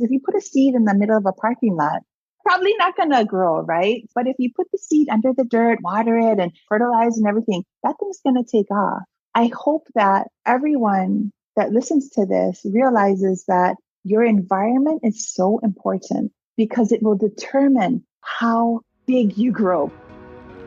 If you put a seed in the middle of a parking lot, probably not going to grow, right? But if you put the seed under the dirt, water it and fertilize and everything, that thing's going to take off. I hope that everyone that listens to this realizes that your environment is so important because it will determine how big you grow.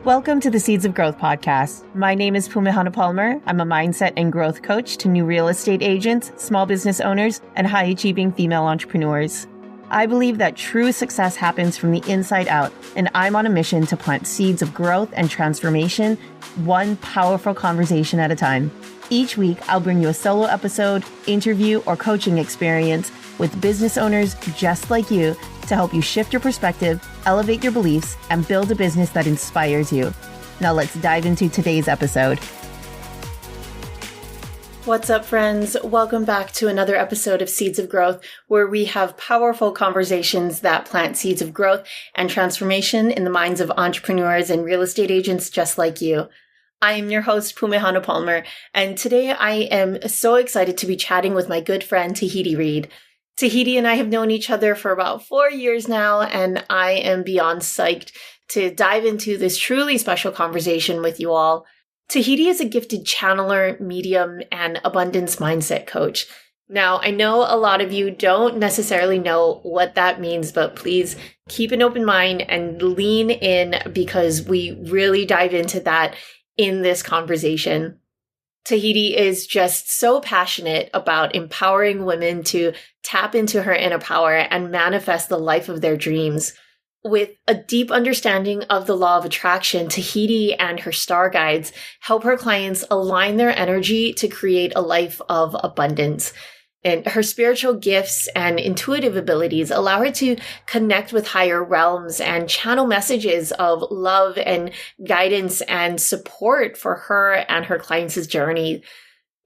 Welcome to the Seeds of Growth podcast. My name is Pumehana Palmer. I'm a mindset and growth coach to new real estate agents, small business owners, and high-achieving female entrepreneurs. I believe that true success happens from the inside out, and I'm on a mission to plant seeds of growth and transformation, one powerful conversation at a time. Each week, I'll bring you a solo episode, interview, or coaching experience with business owners just like you to help you shift your perspective, elevate your beliefs, and build a business that inspires you. Now let's dive into today's episode. What's up, friends? Welcome back to another episode of Seeds of Growth, where we have powerful conversations that plant seeds of growth and transformation in the minds of entrepreneurs and real estate agents just like you. I am your host, Pumehana Palmer, and today I am so excited to be chatting with my good friend, Tahiti Reed. Tahiti and I have known each other for about 4 years now, and I am beyond psyched to dive into this truly special conversation with you all. Tahiti is a gifted channeler, medium, and abundance mindset coach. Now, I know a lot of you don't necessarily know what that means, but please keep an open mind and lean in because we really dive into that in this conversation. Tahiti is just so passionate about empowering women to tap into her inner power and manifest the life of their dreams. With a deep understanding of the law of attraction, Tahiti and her star guides help her clients align their energy to create a life of abundance. And her spiritual gifts and intuitive abilities allow her to connect with higher realms and channel messages of love and guidance and support for her and her clients' journey.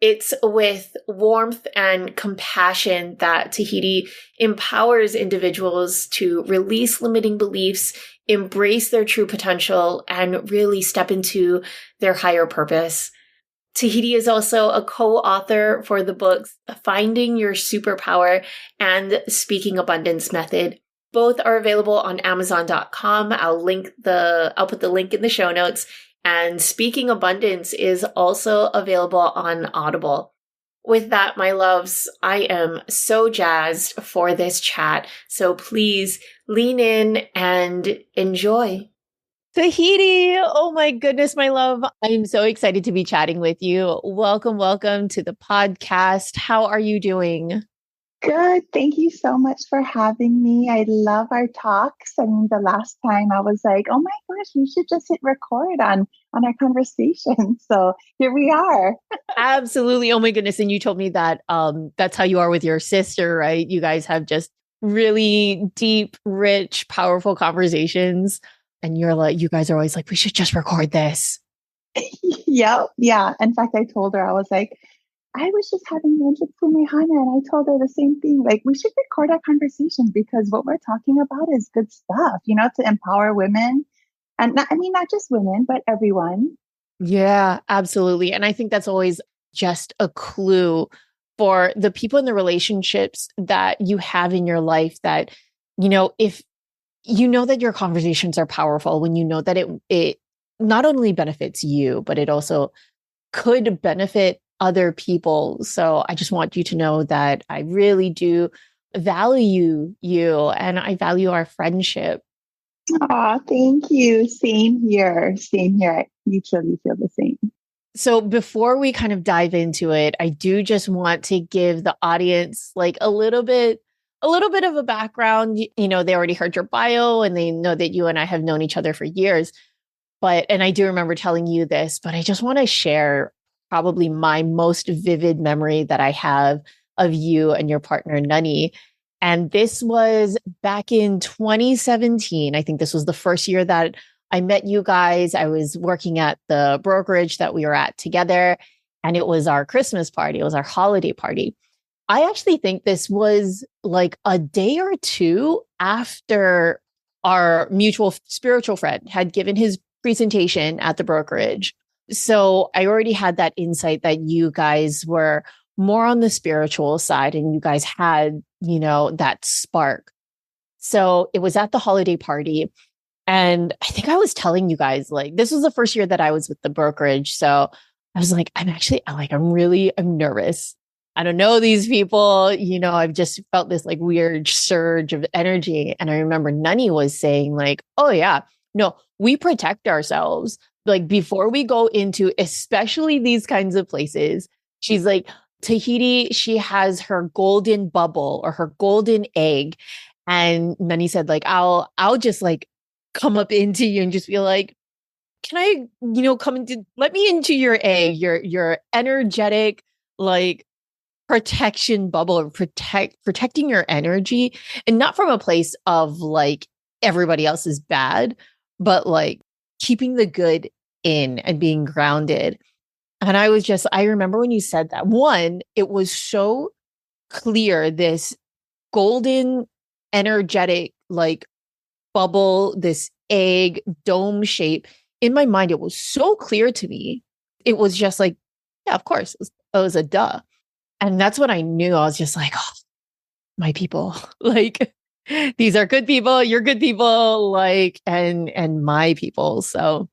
It's with warmth and compassion that Tahiti empowers individuals to release limiting beliefs, embrace their true potential, and really step into their higher purpose. Tahiti is also a co-author for the books Finding Your Superpower and Speaking Abundance Method. Both are available on Amazon.com. I'll put the link in the show notes. And Speaking Abundance is also available on Audible. With that, my loves, I am so jazzed for this chat. So please lean in and enjoy. Tahiti, oh my goodness, my love. I'm so excited to be chatting with you. Welcome to the podcast. How are you doing? Good. Thank you so much for having me. I love our talks. And the last time I was like, oh my gosh, we should just hit record on our conversation. So here we are. Absolutely. Oh my goodness. And you told me that that's how you are with your sister, right? You guys have just really deep, rich, powerful conversations. And you guys are always like, we should just record this. Yeah. In fact, I told her, I was like, I was just having lunch with Pumehana and I told her the same thing. Like, we should record our conversation because what we're talking about is good stuff, to empower women. And not just women, but everyone. Yeah, absolutely. And I think that's always just a clue for the people in the relationships that you have in your life that, if you know that your conversations are powerful, when you know that it not only benefits you, but it also could benefit other people. So I just want you to know that I really do value you and I value our friendship. Oh, thank you. Same here. I mutually feel the same. So before we kind of dive into it, I do just want to give the audience like a little bit of a background. They already heard your bio and they know that you and I have known each other for years. And I do remember telling you this, but I just want to share probably my most vivid memory that I have of you and your partner, Nani. And this was back in 2017. I think this was the first year that I met you guys. I was working at the brokerage that we were at together, and it was our Christmas party. It was our holiday party. I actually think this was like a day or two after our mutual spiritual friend had given his presentation at the brokerage. So I already had that insight that you guys were more on the spiritual side, and you guys had, that spark. So it was at the holiday party. And I think I was telling you guys, like, this was the first year that I was with the brokerage. So I was like, I'm nervous. I don't know these people. I've just felt this like weird surge of energy. And I remember Nani was saying, like, oh, yeah, no, we protect ourselves. Like, before we go into, especially these kinds of places, she's like, Tahiti, she has her golden bubble or her golden egg. And Nani said, like, I'll just like come up into you and just be like, can I, let me into your egg, your energetic, like, protection bubble, or protecting your energy, and not from a place of like everybody else is bad, but like keeping the good in and being grounded. And I remember when you said that, one, it was so clear, this golden energetic, like, bubble, this egg dome shape. In my mind, it was so clear to me. It was just like, yeah, of course, it was a duh. And that's when I knew. I was just like, oh, my people, like, these are good people, you're good people, like, and my people. So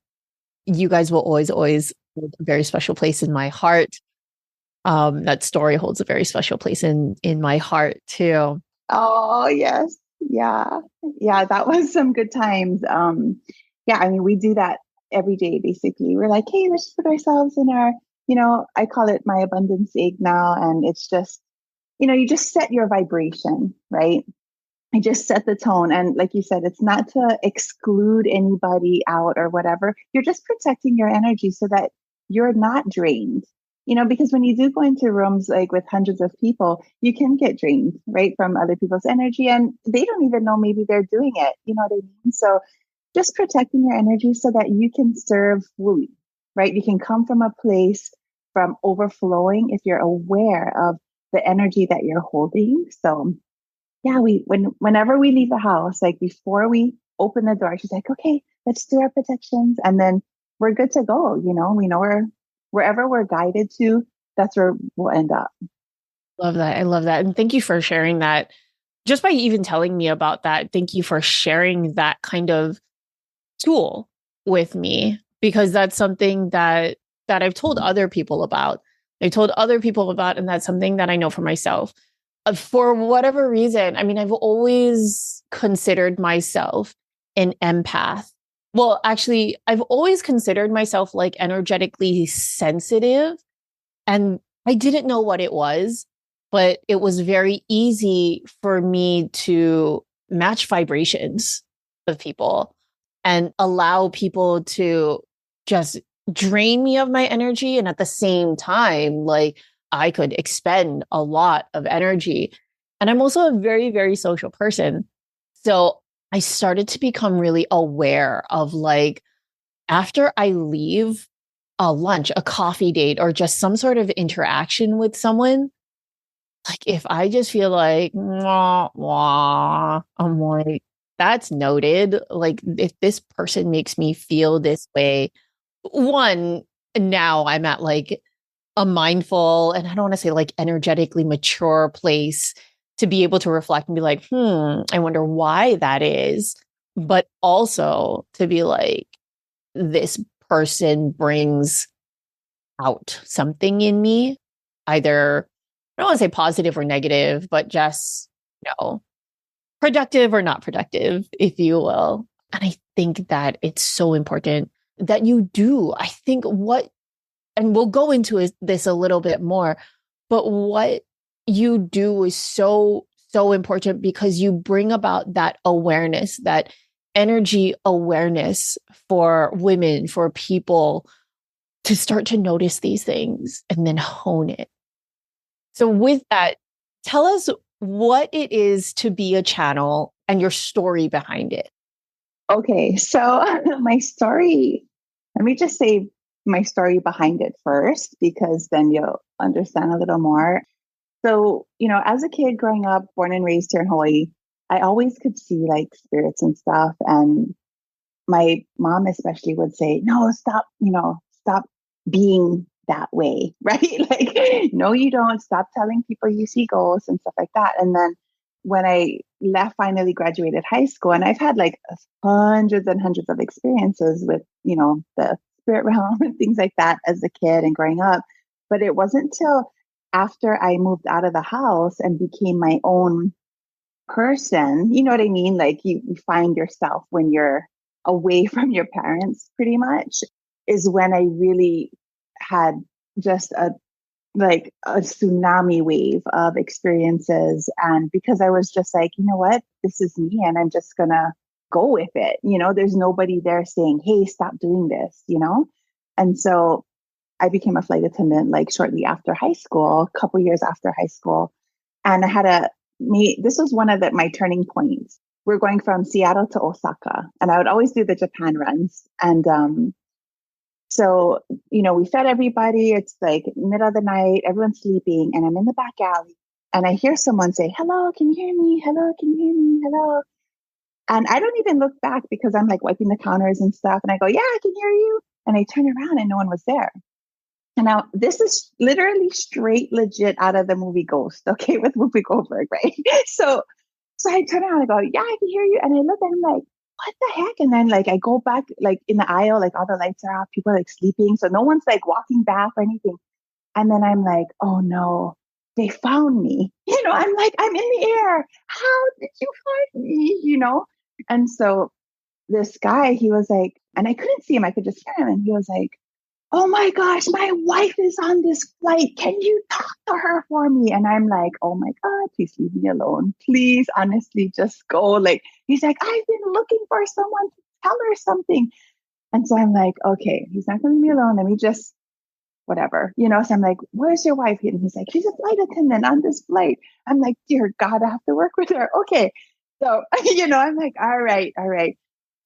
you guys will always hold a very special place in my heart. That story holds a very special place in my heart too. Oh, yes. Yeah. Yeah, that was some good times. Yeah, I mean, we do that every day, basically. We're like, hey, let's put ourselves in our, I call it my abundance egg now. And it's just, you just set your vibration, right? You just set the tone. And like you said, it's not to exclude anybody out or whatever. You're just protecting your energy so that you're not drained. Because when you do go into rooms like with hundreds of people, you can get drained, right, from other people's energy, and they don't even know maybe they're doing it. You know what I mean? So just protecting your energy so that you can serve fully, right? You can come from a place from overflowing if you're aware of the energy that you're holding. So yeah, whenever we leave the house, like before we open the door, she's like, okay, let's do our protections. And then we're good to go. We know wherever we're guided to, that's where we'll end up. Love that. I love that. And thank you for sharing that. Just by even telling me about that, thank you for sharing that kind of tool with me, because that's something that I've told other people about. I've told other people about, and that's something that I know for myself. For whatever reason, I mean, I've always considered myself an empath. Well, actually, I've always considered myself like energetically sensitive, and I didn't know what it was, but it was very easy for me to match vibrations of people and allow people to just drain me of my energy. And at the same time, like, I could expend a lot of energy. And I'm also a very, very social person. So I started to become really aware of, like, after I leave a lunch, a coffee date, or just some sort of interaction with someone, like, if I just feel like, wah, wah, I'm like, that's noted. Like, if this person makes me feel this way, one, now I'm at like a mindful, and I don't want to say like energetically mature place to be able to reflect and be like, I wonder why that is. But also to be like, this person brings out something in me, either, I don't want to say positive or negative, but just, productive or not productive, if you will. And I think that it's so important that you do. I think and we'll go into this a little bit more, but what you do is so, so important, because you bring about that awareness, that energy awareness for women, for people to start to notice these things and then hone it. So with that, tell us what it is to be a channel and your story behind it. Okay, so my story, let me just say my story behind it first, because then you'll understand a little more. So, as a kid growing up, born and raised here in Hawaii, I always could see like spirits and stuff. And my mom especially would say, no, stop, stop being that way, right? Like, no, you don't. Stop telling people you see ghosts and stuff like that. And then when I left, finally graduated high school, and I've had like hundreds and hundreds of experiences with, the spirit realm and things like that as a kid and growing up. But it wasn't till after I moved out of the house and became my own person, you know what I mean? Like you find yourself when you're away from your parents, pretty much, is when I really had just a tsunami wave of experiences. And because I was just like, you know what, this is me and I'm just gonna go with it. There's nobody there saying, hey, stop doing this. And so I became a flight attendant like shortly after high school, a couple years after high school. And I had this was one of my turning points. We're going from Seattle to Osaka, and I would always do the Japan runs. And so, we fed everybody. It's like middle of the night, everyone's sleeping, and I'm in the back alley and I hear someone say, hello, can you hear me? Hello, can you hear me? Hello. And I don't even look back because I'm like wiping the counters and stuff. And I go, yeah, I can hear you. And I turn around and no one was there. And now this is literally straight legit out of the movie Ghost, okay, with Whoopi Goldberg, right? So I turn around and I go, yeah, I can hear you. And I look at him like, what the heck? And then like I go back like in the aisle, like all the lights are off, people are like sleeping. So no one's like walking back or anything. And then I'm like, oh no, they found me. I'm like, I'm in the air. How did you find me? And so this guy, he was like, and I couldn't see him, I could just hear him. And he was like, oh my gosh, my wife is on this flight. Can you talk to her for me? And I'm like, oh my God, please leave me alone. Please, honestly, just go. Like, he's like, I've been looking for someone to tell her something. And so I'm like, okay, he's not going to leave me alone. Let me just, whatever, So I'm like, where's your wife? And he's like, she's a flight attendant on this flight. I'm like, dear God, I have to work with her. Okay. So, I'm like, all right.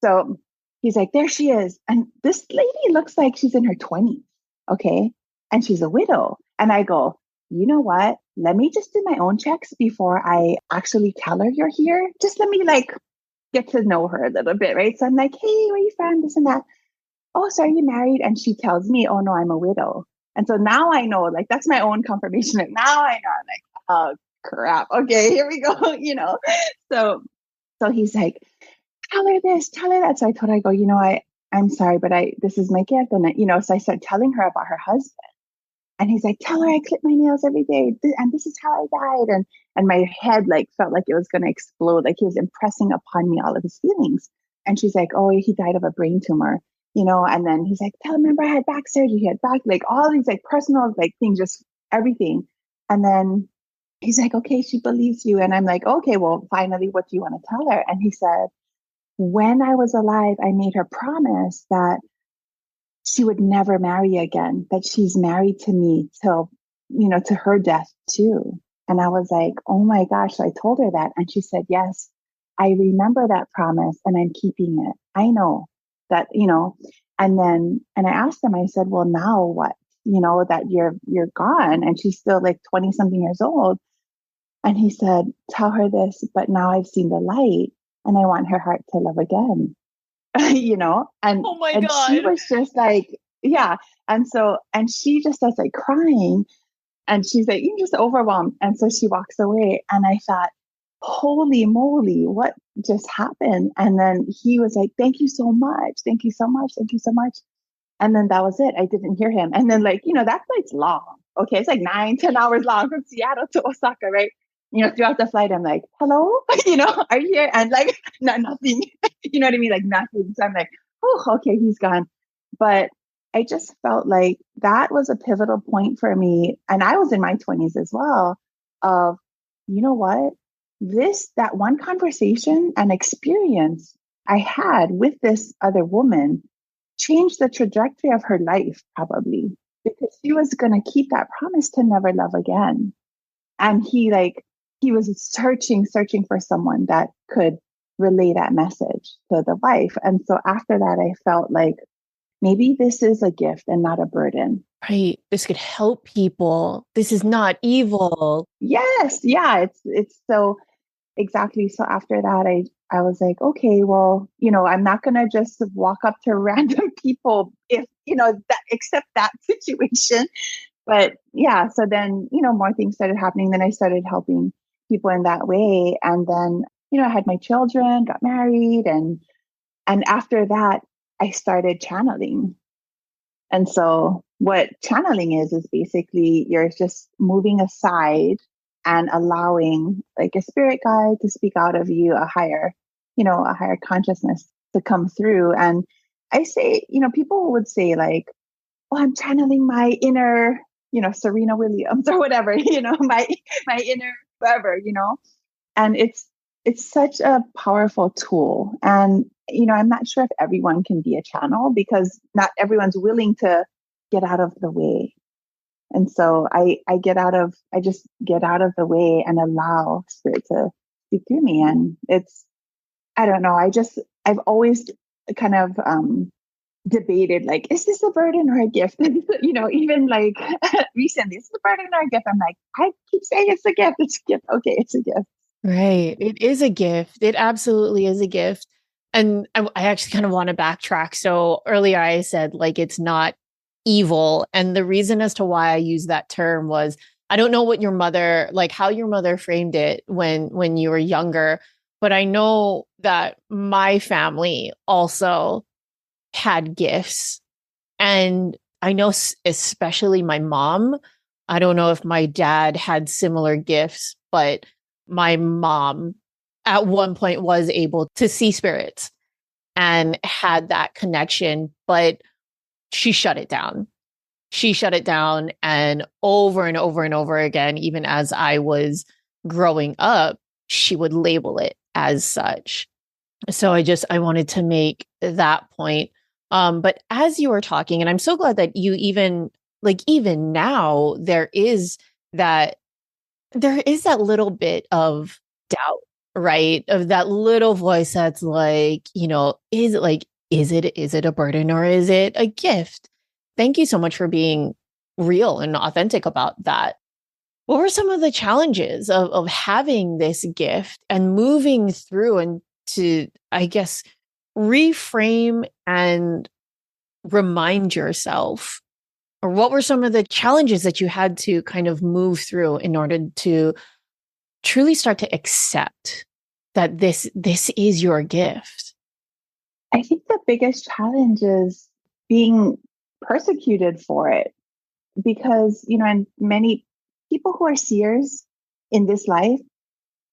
So he's like, there she is. And this lady looks like she's in her 20s. Okay. And she's a widow. And I go, you know what? Let me just do my own checks before I actually tell her you're here. Just let me like get to know her a little bit. Right. So I'm like, hey, where are you from? This and that. Oh, so are you married? And she tells me, oh no, I'm a widow. And so now I know, like, that's my own confirmation. And now I know, I'm like, oh crap. Okay, here we go. So he's like, tell her this, tell her that. So I told her, I go, I'm sorry, but this is my gift. And so I start telling her about her husband. And he's like, tell her I clip my nails every day. And this is how I died. And my head like felt like it was going to explode. Like he was impressing upon me all of his feelings. And she's like, oh, he died of a brain tumor, and then he's like, tell him, remember I had back surgery. He had back, like all these like personal like things, just everything. And then he's like, okay, she believes you. And I'm like, okay, well, finally, what do you want to tell her? And he said, when I was alive, I made her promise that she would never marry again, that she's married to me till, to her death too. And I was like, oh my gosh. So I told her that. And she said, yes, I remember that promise and I'm keeping it. I know that, and I asked him, I said, well, now what, that you're gone. And she's still like 20 something years old. And he said, tell her this, but now I've seen the light and I want her heart to love again. And oh my and she God. was just like, yeah. And she just starts like crying and she's like, you're just overwhelmed. And so she walks away. And I thought, holy moly, what just happened? And then he was like, thank you so much. Thank you so much. Thank you so much. And then that was it. I didn't hear him. And then like, that flight's long. Okay. It's like 9-10 hours long from Seattle to Osaka, right? Throughout the flight, I'm like, hello, are you here? And like, nothing, you know what I mean? Like nothing. So I'm like, oh, okay, he's gone. But I just felt like that was a pivotal point for me. And I was in my 20s as well of, you know what? That one conversation and experience I had with this other woman changed the trajectory of her life, probably, because she was going to keep that promise to never love again. And he was searching for someone that could relay that message to the wife. And so after that, I felt like maybe this is a gift and not a burden. Right. This could help people. This is not evil. Yes. Yeah. It's so exactly. So after that, I was like, okay, well, I'm not going to just walk up to random people if, that accept that situation. But yeah, so then, more things started happening. Then I started helping people in that way. And then, I had my children, got married. And after that, I started channeling. And so what channeling is basically you're just moving aside and allowing like a spirit guide to speak out of you, a higher consciousness to come through. And I say, people would say like, oh, I'm channeling my inner, Serena Williams or whatever, my inner whoever, and it's such a powerful tool. And I'm not sure if everyone can be a channel because not everyone's willing to get out of the way. And so I just get out of the way and allow spirit to speak through me. And I don't know, I've always kind of debated like, is this a burden or a gift? Even like recently, is it a burden or a gift? I'm like, I keep saying it's a gift. It's a gift. Okay, it's a gift. Right. It is a gift. It absolutely is a gift. And I actually kind of want to backtrack. So earlier I said like it's not evil. And the reason as to why I use that term was I don't know what your mother, like how your mother framed it when you were younger, but I know that my family also had gifts. And I know especially my mom, I don't know if my dad had similar gifts, but my mom at one point was able to see spirits and had that connection, but she shut it down. She shut it down. And over and over and over again, even as I was growing up, she would label it as such. So I wanted to make that point. But as you were talking, and I'm so glad that you even now, there is that little bit of doubt, right? Of that little voice that's like, is it a burden or is it a gift? Thank you so much for being real and authentic about that. What were some of the challenges of having this gift and moving through and to, I guess, reframe and remind yourself? Or what were some of the challenges that you had to kind of move through in order to truly start to accept that this is your gift? I think the biggest challenge is being persecuted for it because, and many people who are seers in this life,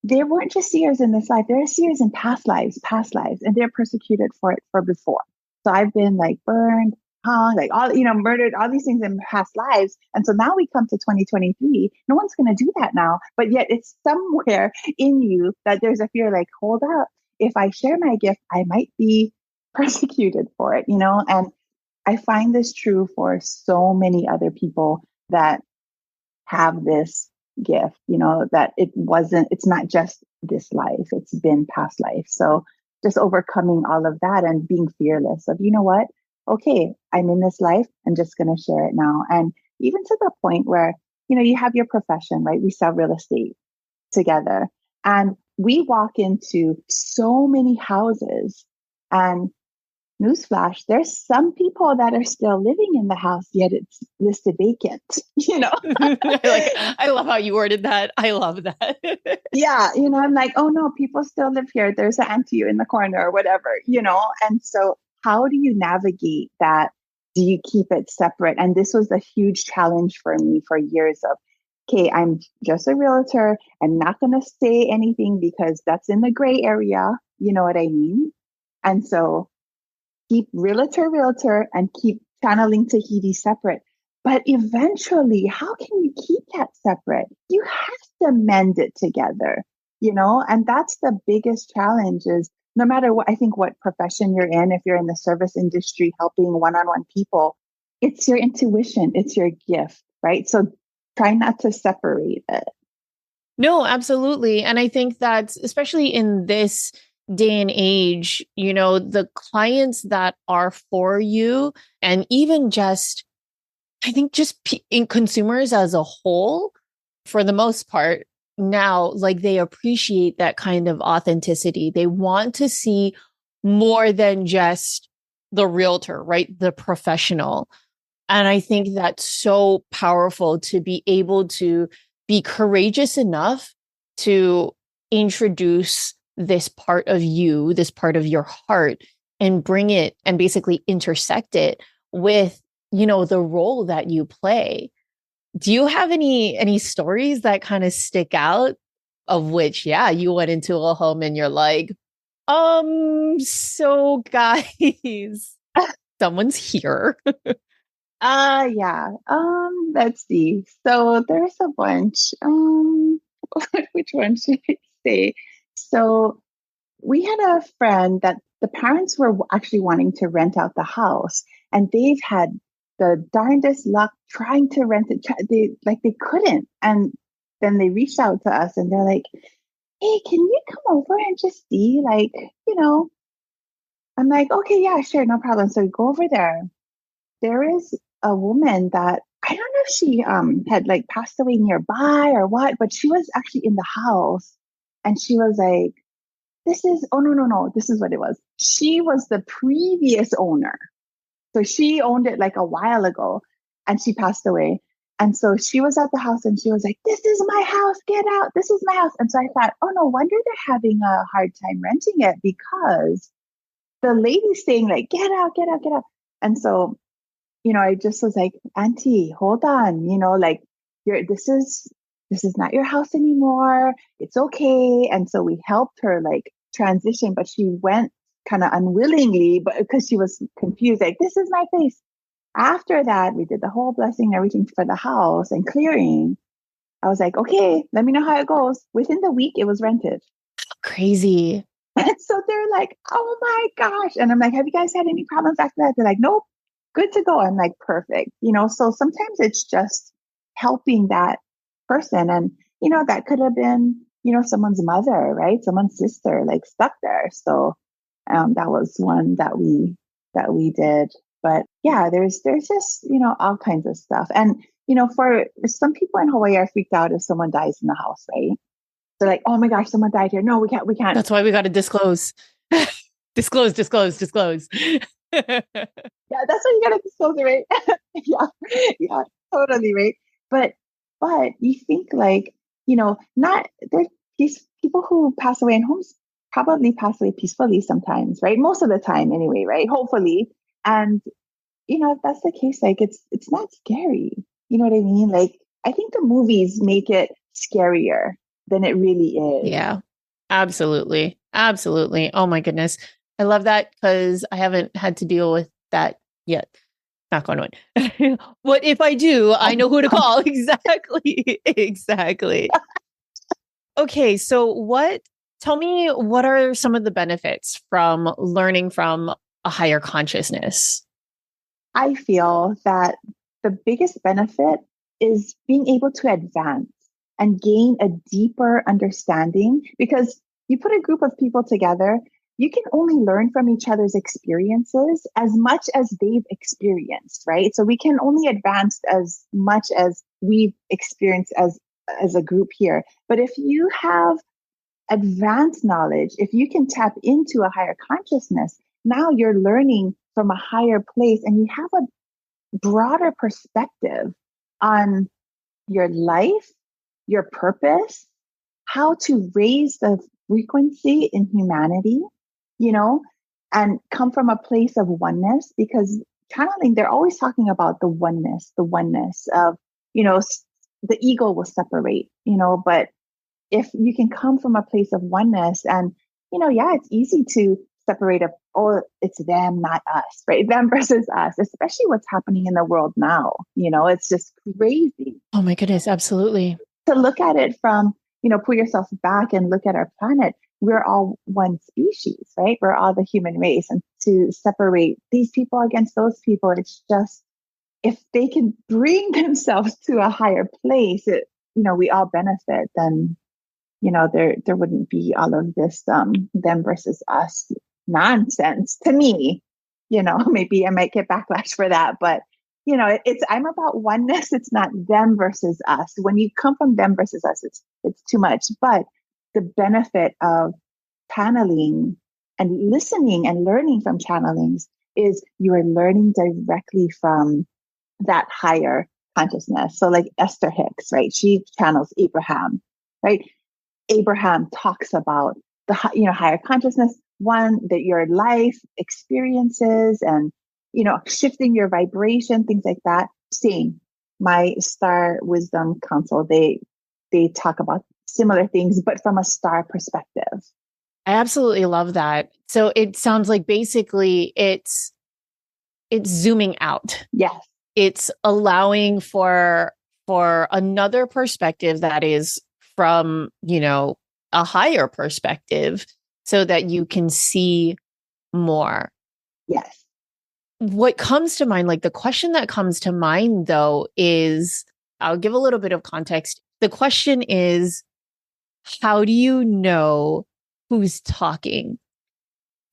they weren't just seers in this life, they're seers in past lives, and they're persecuted for it for before. So I've been like burned, hung, like all, murdered, all these things in past lives. And so now we come to 2023, no one's going to do that now. But yet it's somewhere in you that there's a fear like, hold up, if I share my gift, I might be persecuted for it, and I find this true for so many other people that have this gift, that it's not just this life, it's been past life. So just overcoming all of that and being fearless of, what, okay, I'm in this life, I'm just going to share it now. And even to the point where, you have your profession, right? We sell real estate together and we walk into so many houses and newsflash, there's some people that are still living in the house, yet it's listed vacant, I love how you worded that. I love that. Yeah, I'm like, oh no, people still live here. There's an auntie in the corner or whatever, And so how do you navigate that? Do you keep it separate? And this was a huge challenge for me for years of, okay, I'm just a realtor. I'm not going to say anything because that's in the gray area. You know what I mean? And so keep realtor, and keep channeling Tahiti separate. But eventually, how can you keep that separate? You have to mend it together, and that's the biggest challenge is no matter what, I think what profession you're in, if you're in the service industry, helping one-on-one people, it's your intuition, it's your gift, right? So try not to separate it. No, absolutely. And I think that especially in this day and age, the clients that are for you, and even just, I think just in consumers as a whole, for the most part, now, like they appreciate that kind of authenticity. They want to see more than just the realtor, right? The professional. And I think that's so powerful to be able to be courageous enough to introduce this part of you, this part of your heart, and bring it and basically intersect it with, the role that you play. Do you have any stories that kind of stick out of which, yeah, you went into a home and you're like, so guys, someone's here. Yeah. Let's see. So there's a bunch. Which one should I say? So we had a friend that the parents were actually wanting to rent out the house, and they've had the darndest luck trying to rent it. They couldn't, and then they reached out to us, and they're like, "Hey, can you come over and just see?" You know, I'm like, "Okay, yeah, sure, no problem." So we go over there. There is a woman that I don't know if she had like passed away nearby or what, but she was actually in the house, and she was like, this is, oh, no, no, no. This is what it was. She was the previous owner. So she owned it like a while ago, and she passed away. And so she was at the house and she was like, this is my house. Get out. This is my house. And so I thought, oh, no wonder they're having a hard time renting it, because the lady's saying like, get out, get out, get out. And so, I just was like, Auntie, hold on, like this is not your house anymore. It's okay. And so we helped her like transition, but she went kind of unwillingly, but because she was confused, like, this is my place. After that, we did the whole blessing and everything for the house and clearing. I was like, okay, let me know how it goes. Within the week, it was rented. Crazy. And so they're like, oh my gosh. And I'm like, have you guys had any problems after that? They're like, nope, good to go. I'm like, perfect. So sometimes it's just helping that person. And, that could have been, someone's mother, right? Someone's sister, like stuck there. So that was one that we did. But yeah, there's just, all kinds of stuff. And, for some people in Hawaii are freaked out if someone dies in the house, right? They're like, oh my gosh, someone died here. No, we can't. That's why we got to disclose. disclose. Yeah, that's what you gotta disclose it, right? Yeah, yeah, totally right. But you think like, not there's these people who pass away in homes probably pass away peacefully sometimes, right? Most of the time anyway, right? Hopefully. And if that's the case, like it's not scary. You know what I mean? Like I think the movies make it scarier than it really is. Yeah, absolutely. Absolutely. Oh my goodness. I love that because I haven't had to deal with that yet. Not going on. What if I do? I know who to call. Exactly. Exactly. Okay. So tell me, what are some of the benefits from learning from a higher consciousness? I feel that the biggest benefit is being able to advance and gain a deeper understanding, because you put a group of people together, you can only learn from each other's experiences as much as they've experienced, right? So we can only advance as much as we've experienced as a group here. But if you have advanced knowledge, if you can tap into a higher consciousness, now you're learning from a higher place and you have a broader perspective on your life, your purpose, how to raise the frequency in humanity, you know, and come from a place of oneness, because channeling, they're always talking about the oneness of, the ego will separate, but if you can come from a place of oneness and, yeah, it's easy to separate up, oh, it's them, not us, right? Them versus us, especially what's happening in the world now. It's just crazy. Oh my goodness. Absolutely. To look at it from, pull yourself back and look at our planet. We're all one species, right? We're all the human race. And to separate these people against those people, it's just, if they can bring themselves to a higher place, we all benefit, then there wouldn't be all of this them versus us nonsense to me. Maybe I might get backlash for that, but it's I'm about oneness. It's not them versus us. When you come from them versus us, it's too much. But the benefit of channeling and listening and learning from channelings is you are learning directly from that higher consciousness. So like Esther Hicks, right? She channels Abraham, right? Abraham talks about the higher consciousness, one that your life experiences and shifting your vibration, things like that. Same. My Star Wisdom Council, they talk about similar things, but from a star perspective. I absolutely love that. So it sounds like basically it's zooming out. Yes. It's allowing for another perspective that is from, a higher perspective so that you can see more. Yes. What comes to mind, like the question that comes to mind though, is I'll give a little bit of context. The question is, how do you know who's talking?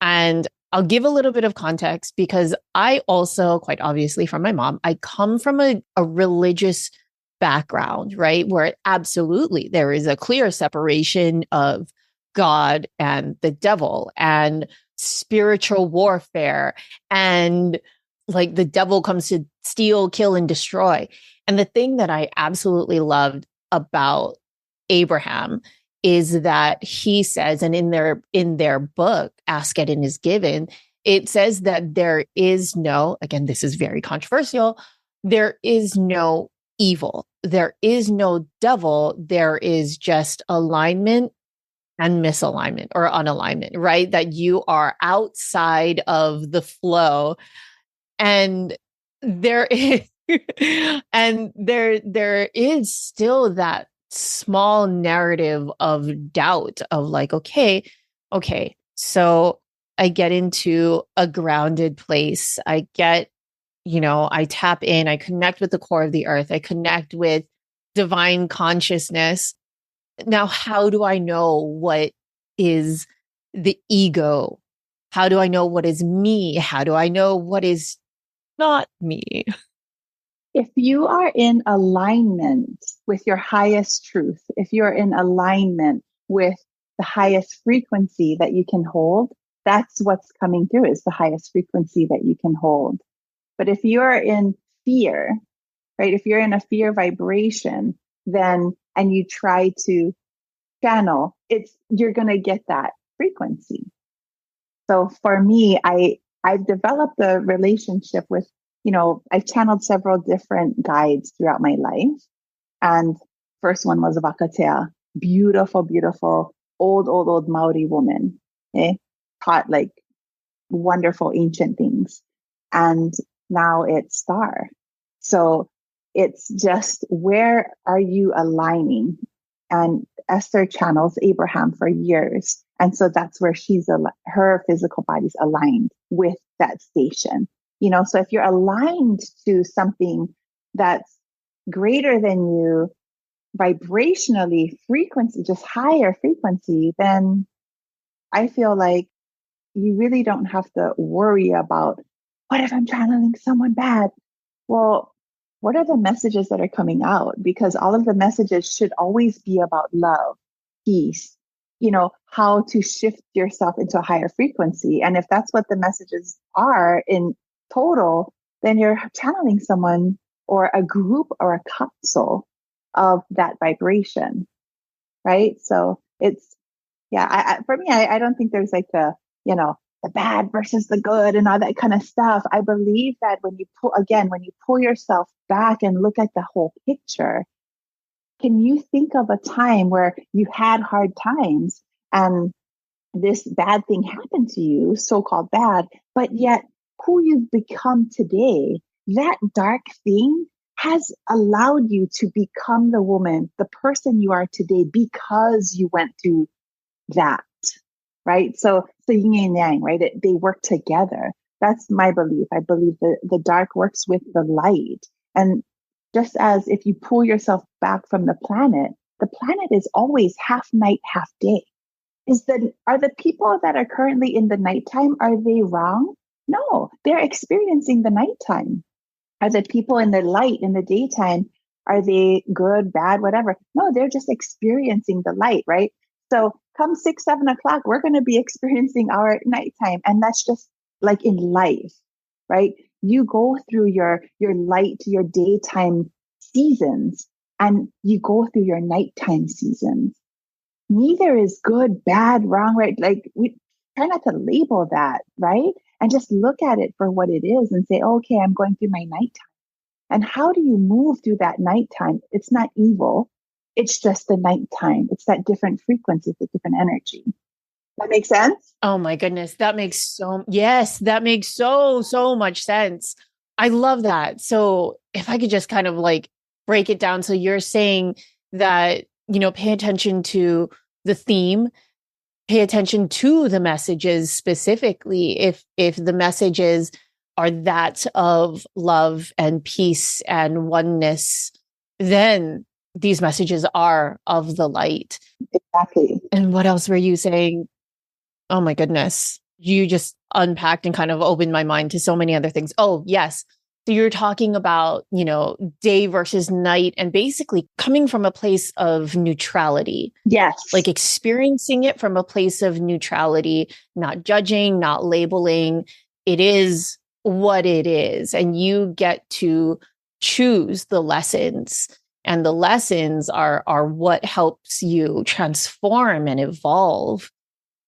And I'll give a little bit of context because I also, quite obviously from my mom, I come from a religious background, right? Where absolutely there is a clear separation of God and the devil and spiritual warfare. And like the devil comes to steal, kill, and destroy. And the thing that I absolutely loved about Abraham is that he says, and in their book, Ask It and Is Given, it says that there is no, again, this is very controversial, there is no evil. There is no devil. There is just alignment and misalignment or unalignment, right? That you are outside of the flow. And there is there is still that small narrative of doubt of like, okay, so I get into a grounded place. I get, I tap in, I connect with the core of the earth, I connect with divine consciousness. Now, how do I know what is the ego? How do I know what is me? How do I know what is not me? If you are in alignment with your highest truth, if you're in alignment with the highest frequency that you can hold, that's what's coming through is the highest frequency that you can hold. But if you're in fear, right? If you're in a fear vibration, then, and you try to channel, you're going to get that frequency. So for me, I've developed a relationship with, I've channeled several different guides throughout my life. And first one was Vakatea, beautiful, beautiful, old Maori woman, taught like wonderful ancient things. And now it's Star. So it's just, where are you aligning? And Esther channels Abraham for years. And so that's where her physical body's aligned with that station. So if you're aligned to something that's greater than you vibrationally, frequency, just higher frequency, then I feel like you really don't have to worry about, what if I'm channeling someone bad? Well, what are the messages that are coming out? Because all of the messages should always be about love, peace, how to shift yourself into a higher frequency. And if that's what the messages are in total, then you're channeling someone or a group or a council of that vibration, right? So it's, yeah, for me, I don't think there's like the bad versus the good and all that kind of stuff. I believe that when you pull yourself back and look at the whole picture, can you think of a time where you had hard times and this bad thing happened to you, so-called bad, but yet who you've become today, that dark thing has allowed you to become the woman, the person you are today because you went through that, right? So yin and yang, right? They work together. That's my belief. I believe that the dark works with the light. And just as if you pull yourself back from the planet is always half night, half day. Are the people that are currently in the nighttime, are they wrong? No, they're experiencing the nighttime. Are the people in the light in the daytime, are they good, bad, whatever? No, they're just experiencing the light, right? So come 6, 7 o'clock, we're going to be experiencing our nighttime. And that's just like in life, right? You go through your light, your daytime seasons, and you go through your nighttime seasons. Neither is good, bad, wrong, right? Like we try not to label that, right? And just look at it for what it is and say, okay, I'm going through my nighttime. And how do you move through that nighttime? It's not evil. It's just the nighttime. It's that different frequency, it's a different energy. That makes sense? Oh my goodness. Yes, that makes so much sense. I love that. So if I could just kind of like break it down. So you're saying that, pay attention to the theme, pay attention to the messages specifically. If the messages are that of love and peace and oneness, then these messages are of the light. Exactly. And what else were you saying? Oh my goodness. You just unpacked and kind of opened my mind to so many other things. Oh, yes. So you're talking about, day versus night and basically coming from a place of neutrality. Yes. Like experiencing it from a place of neutrality, not judging, not labeling. It is what it is. And you get to choose the lessons. And the lessons are what helps you transform and evolve.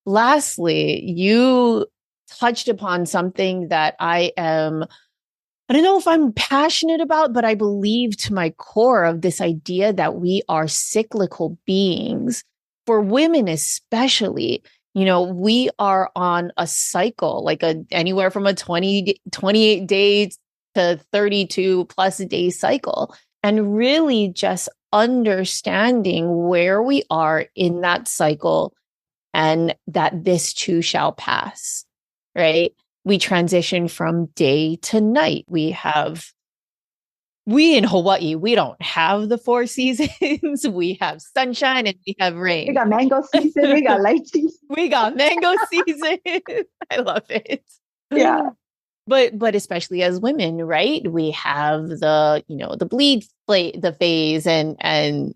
Lastly, you touched upon something that I don't know if I'm passionate about, but I believe to my core of this idea that we are cyclical beings. For women, especially, we are on a cycle, like anywhere from a 28 days to 32 plus day cycle. And really just understanding where we are in that cycle and that this too shall pass, right? We transition from day to night. We in Hawaii, we don't have the 4 seasons. We have sunshine and we have rain. We got mango season. We got light season. We got mango season. I love it. Yeah. But especially as women, right? We have the bleed the phase and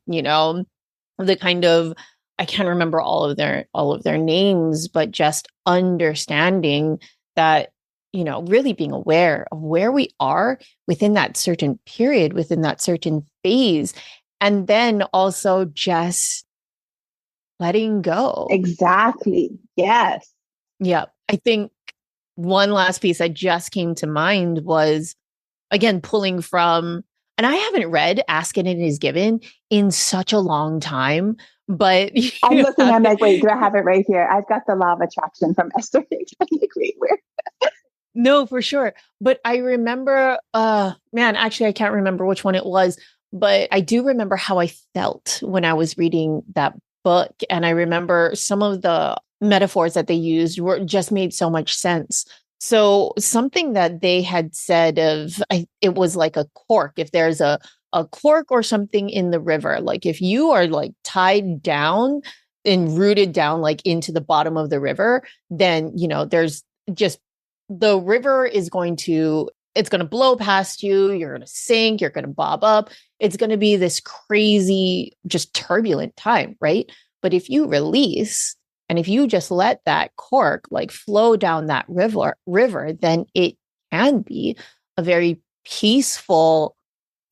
the kind of, I can't remember all of their names, but just understanding that, really being aware of where we are within that certain period, within that certain phase, and then also just letting go. Exactly. Yes. Yeah. I think one last piece that just came to mind was, again, pulling from, and I haven't read Ask and It Is Given in such a long time, but I'm looking, I'm like, wait, do I have it right here? I've got the law of attraction from Esther Hicks. Where? No, for sure. But I remember, man, actually, I can't remember which one it was, but I do remember how I felt when I was reading that book. And I remember some of the metaphors that they used just made so much sense. So something that they had said it was like a cork. If there's a cork or something in the river, like if you are like tied down and rooted down like into the bottom of the river, then, there's just the river is it's going to blow past you. You're going to sink. You're going to bob up. It's going to be this crazy, just turbulent time, right? But if you release and if you just let that cork like flow down that river, then it can be a very peaceful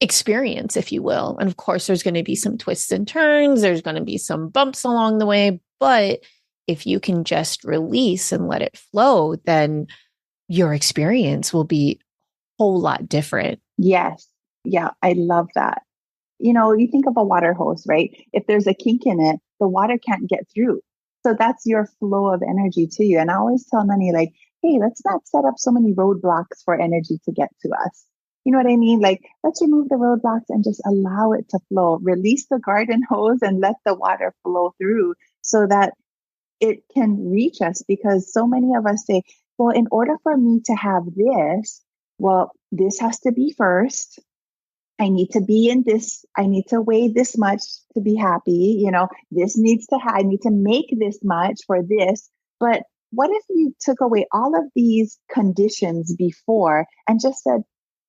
experience, if you will. And of course, there's going to be some twists and turns. There's going to be some bumps along the way. But if you can just release and let it flow, then your experience will be a whole lot different. Yes. Yeah. I love that. You think of a water hose, right? If there's a kink in it, the water can't get through. So that's your flow of energy to you. And I always tell Nani, like, hey, let's not set up so many roadblocks for energy to get to us. You know what I mean? Like, let's remove the roadblocks and just allow it to flow. Release the garden hose and let the water flow through so that it can reach us. Because so many of us say, well, in order for me to have this, well, this has to be first. I need to be in this. I need to weigh this much to be happy. This I need to make this much for this. But what if you took away all of these conditions before and just said,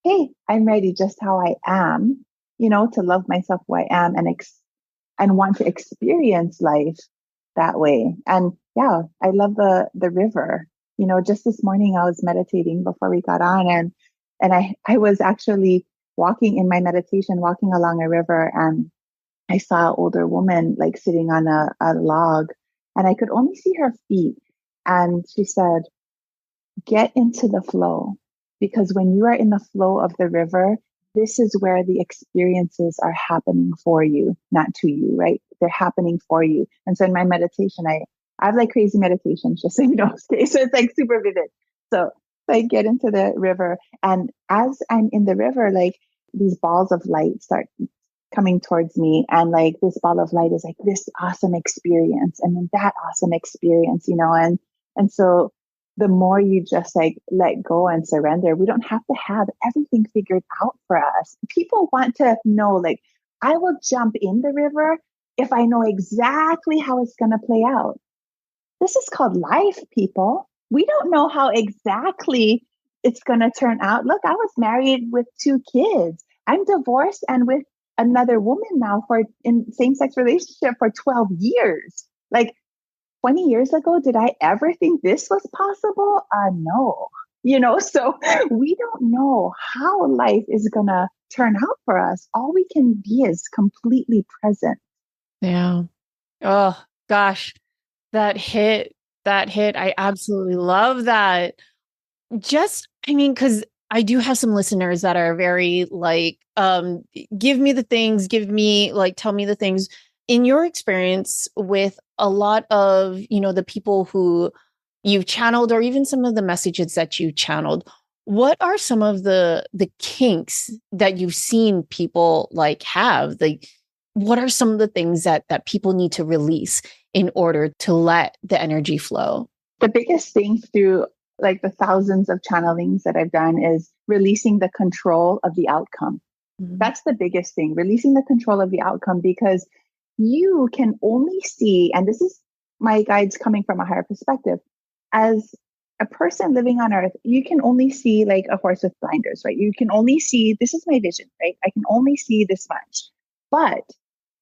hey, I'm ready just how I am, to love myself who I am and want to experience life that way. And yeah, I love the river. Just this morning I was meditating before we got on, and And I was actually walking in my meditation, walking along a river, and I saw an older woman like sitting on a log, and I could only see her feet. And she said, get into the flow, because when you are in the flow of the river, this is where the experiences are happening for you, not to you, right? They're happening for you. And so in my meditation, I have like crazy meditations, just so you know. Okay, so it's like super vivid. So I get into the river, and as I'm in the river, like these balls of light start coming towards me, and like this ball of light is like this awesome experience, and then that awesome experience, and so the more you just like let go and surrender, we don't have to have everything figured out for us. People want to know, like, I will jump in the river if I know exactly how it's going to play out. This is called life, people. We don't know how exactly it's going to turn out. Look, I was married with 2 kids. I'm divorced and with another woman now for in same-sex relationship for 12 years. Like 20 years ago, did I ever think this was possible? No. So we don't know how life is going to turn out for us. All we can be is completely present. Yeah. Oh, gosh. That hit. I absolutely love that. Because I do have some listeners that are very like, give me the things, tell me the things. In your experience with a lot of, the people who you've channeled, or even some of the messages that you channeled, what are some of the kinks that you've seen people like have? Like, what are some of the things that people need to release in order to let the energy flow? The biggest thing through like the thousands of channelings that I've done is releasing the control of the outcome. Mm-hmm. That's the biggest thing, releasing the control of the outcome, because you can only see, and this is my guides coming from a higher perspective, as a person living on earth, you can only see like a horse with blinders, right? You can only see, this is my vision, right? I can only see this much. But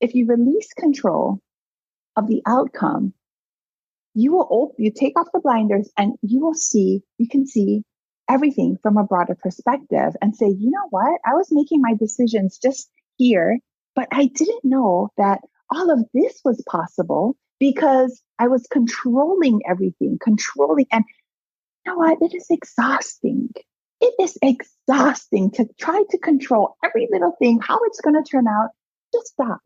if you release control of the outcome, you take off the blinders and you can see everything from a broader perspective and say, you know what? I was making my decisions just here, but I didn't know that all of this was possible because I was controlling everything, and you know what? It is exhausting. It is exhausting to try to control every little thing, how it's going to turn out. Just stop,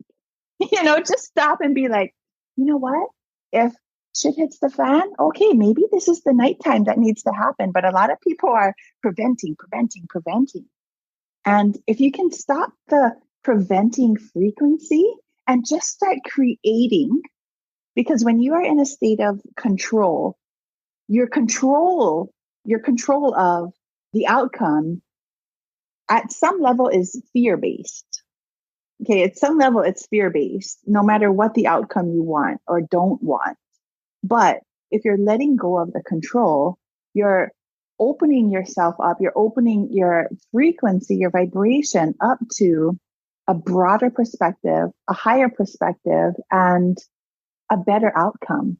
just stop and be like, you know what? If shit hits the fan, okay, maybe this is the nighttime that needs to happen. But a lot of people are preventing. And if you can stop the preventing frequency and just start creating, because when you are in a state of control, your control of the outcome at some level is fear-based. Okay, at some level it's fear-based, no matter what the outcome you want or don't want. But if you're letting go of the control, you're opening yourself up, you're opening your frequency, your vibration up to a broader perspective, a higher perspective, and a better outcome.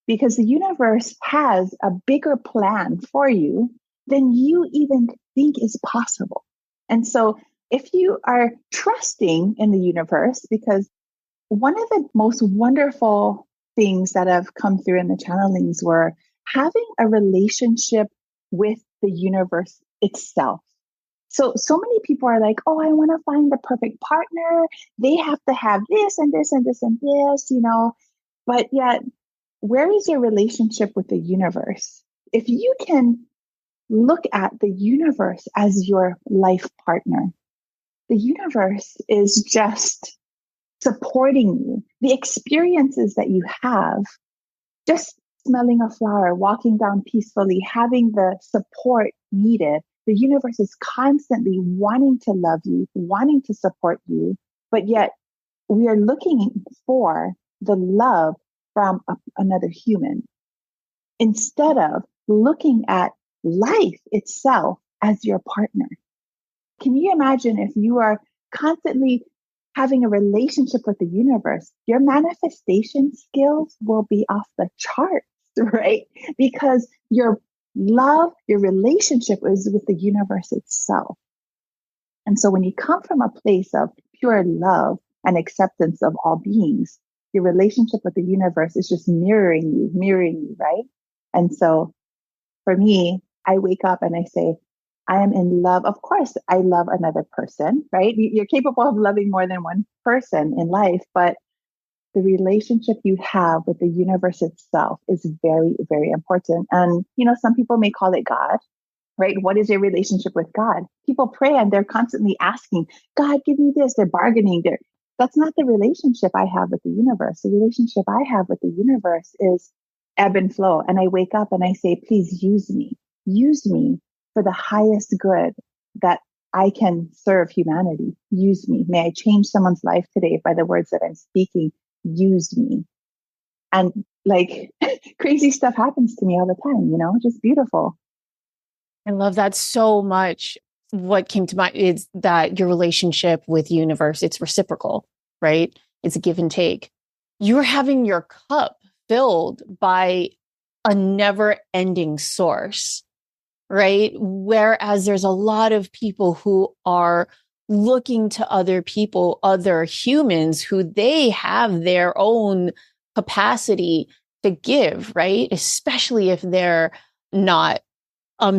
Because the universe has a bigger plan for you than you even think is possible. And so if you are trusting in the universe, because one of the most wonderful things that have come through in the channelings were having a relationship with the universe itself. So many people are like, oh, I want to find the perfect partner. They have to have this and this and this and this, but yet, where is your relationship with the universe? If you can look at the universe as your life partner, the universe is just supporting you. The experiences that you have, just smelling a flower, walking down peacefully, having the support needed, the universe is constantly wanting to love you, wanting to support you, but yet we are looking for the love from another human instead of looking at life itself as your partner. Can you imagine if you are constantly having a relationship with the universe, your manifestation skills will be off the charts, right? Because you're Love, your relationship is with the universe itself. And so when you come from a place of pure love and acceptance of all beings, your relationship with the universe is just mirroring you, right? And so for me, I wake up and I say, I am in love. Of course, I love another person, right? You're capable of loving more than one person in life, but the relationship you have with the universe itself is very, very important. And, some people may call it God, right? What is your relationship with God? People pray and they're constantly asking, God, give me this. They're bargaining. That's not the relationship I have with the universe. The relationship I have with the universe is ebb and flow. And I wake up and I say, please use me for the highest good that I can serve humanity. Use me. May I change someone's life today by the words that I'm speaking. Use me. And like crazy stuff happens to me all the time, just beautiful. I love that so much. What came to mind is that your relationship with universe, it's reciprocal, right? It's a give and take. You're having your cup filled by a never ending source, right? Whereas there's a lot of people who are looking to other people, other humans who they have their own capacity to give, right? Especially if they're not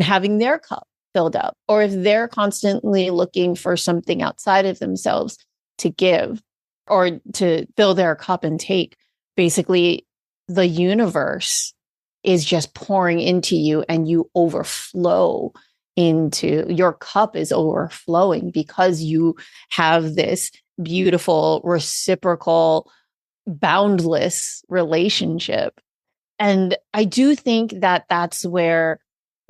having their cup filled up, or if they're constantly looking for something outside of themselves to give or to fill their cup and take. Basically, the universe is just pouring into you and you overflow into your cup is overflowing because you have this beautiful, reciprocal, boundless relationship. And I do think that that's where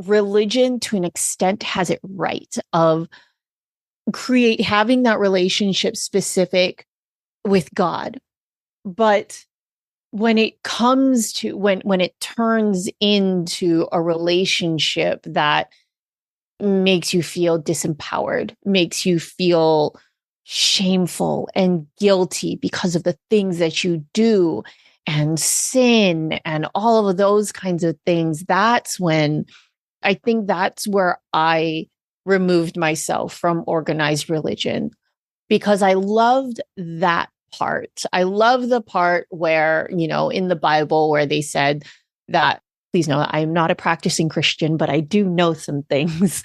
religion to an extent has it right of having that relationship specific with God. But when it comes to when it turns into a relationship that makes you feel disempowered, makes you feel shameful and guilty because of the things that you do and sin and all of those kinds of things, that's when I think that's where I removed myself from organized religion, because I loved that part. I love the part where, in the Bible where they said that, please know I'm not a practicing Christian, but I do know some things.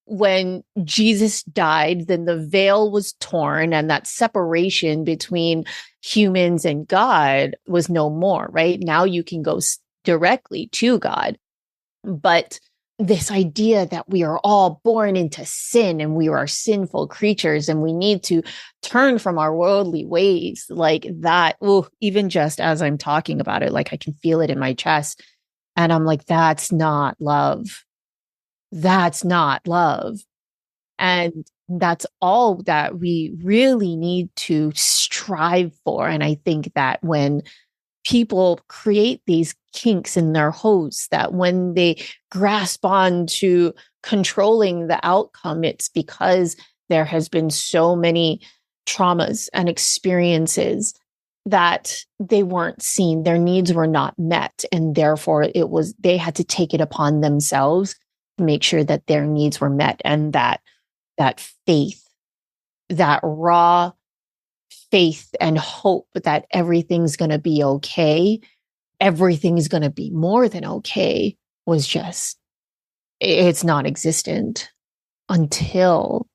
When Jesus died, then the veil was torn and that separation between humans and God was no more, right? Now you can go directly to God. But this idea that we are all born into sin and we are sinful creatures and we need to turn from our worldly ways, like that, even just as I'm talking about it, like I can feel it in my chest. And I'm like, that's not love. That's not love. And that's all that we really need to strive for. And I think that when people create these kinks in their hose, that when they grasp on to controlling the outcome, it's because there has been so many traumas and experiences that they weren't seen, their needs were not met, and therefore they had to take it upon themselves to make sure that their needs were met. And that faith, that raw faith and hope that everything's going to be okay, everything's going to be more than okay, it's non-existent until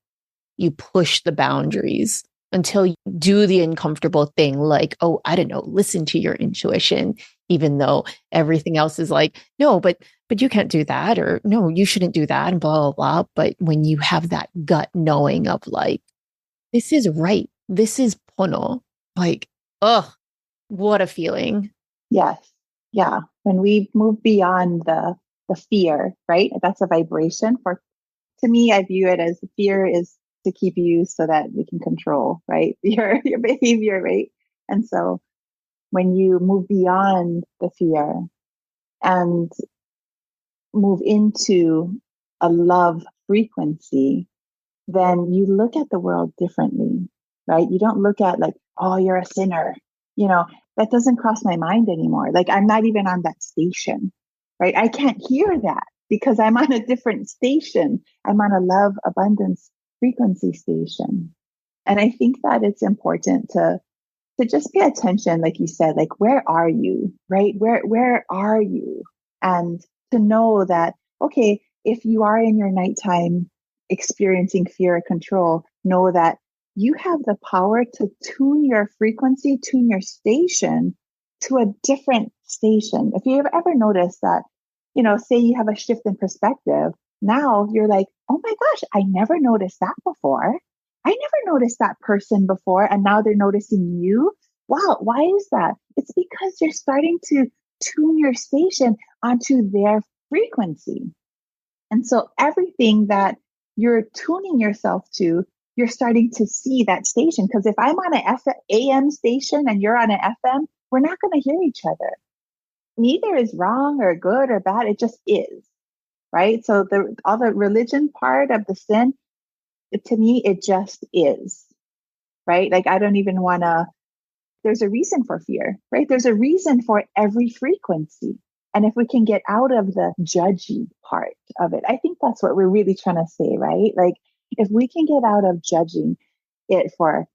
you push the boundaries, until you do the uncomfortable thing, like, oh, I don't know, listen to your intuition, even though everything else is like, no, but you can't do that, or no, you shouldn't do that, and blah, blah, blah. But when you have that gut knowing of like, this is right, this is pono, like, oh, what a feeling. Yes. Yeah. When we move beyond the fear, right? That's a vibration. To me, I view it as fear is to keep you so that we can control, right? Your behavior, right? And so when you move beyond the fear and move into a love frequency, then you look at the world differently, right? You don't look at like, oh, you're a sinner. That doesn't cross my mind anymore. Like I'm not even on that station. right? I can't hear that because I'm on a different station. I'm on a love abundance frequency station. And I think that it's important to just pay attention, like you said, like, where are you, right? Where are you? And to know that, okay, if you are in your nighttime experiencing fear or control, know that you have the power to tune your frequency, tune your station to a different station. If you ever notice that, say you have a shift in perspective, now you're like, oh my gosh, I never noticed that before. I never noticed that person before, and now they're noticing you. Wow, why is that? It's because you're starting to tune your station onto their frequency. And so everything that you're tuning yourself to, you're starting to see that station. Because if I'm on an AM station and you're on an FM, we're not going to hear each other. Neither is wrong or good or bad. It just is, right? So all the religion part of the sin, to me, it just is, right? Like, I don't even want to, there's a reason for fear, right? There's a reason for every frequency. And if we can get out of the judgy part of it, I think that's what we're really trying to say, right? Like, if we can get out of judging it for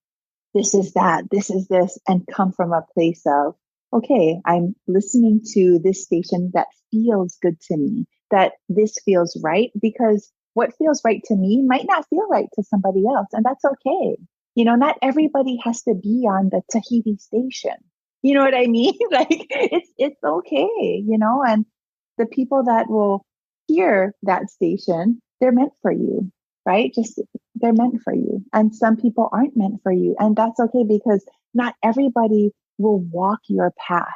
this is that, this is this, and come from a place of, okay, I'm listening to this station that feels good to me, that this feels right, because what feels right to me might not feel right to somebody else. And that's okay. Not everybody has to be on the Tahiti station. You know what I mean? Like, it's okay, and the people that will hear that station, they're meant for you, right? Just, they're meant for you. And some people aren't meant for you. And that's okay, because not everybody will walk your path,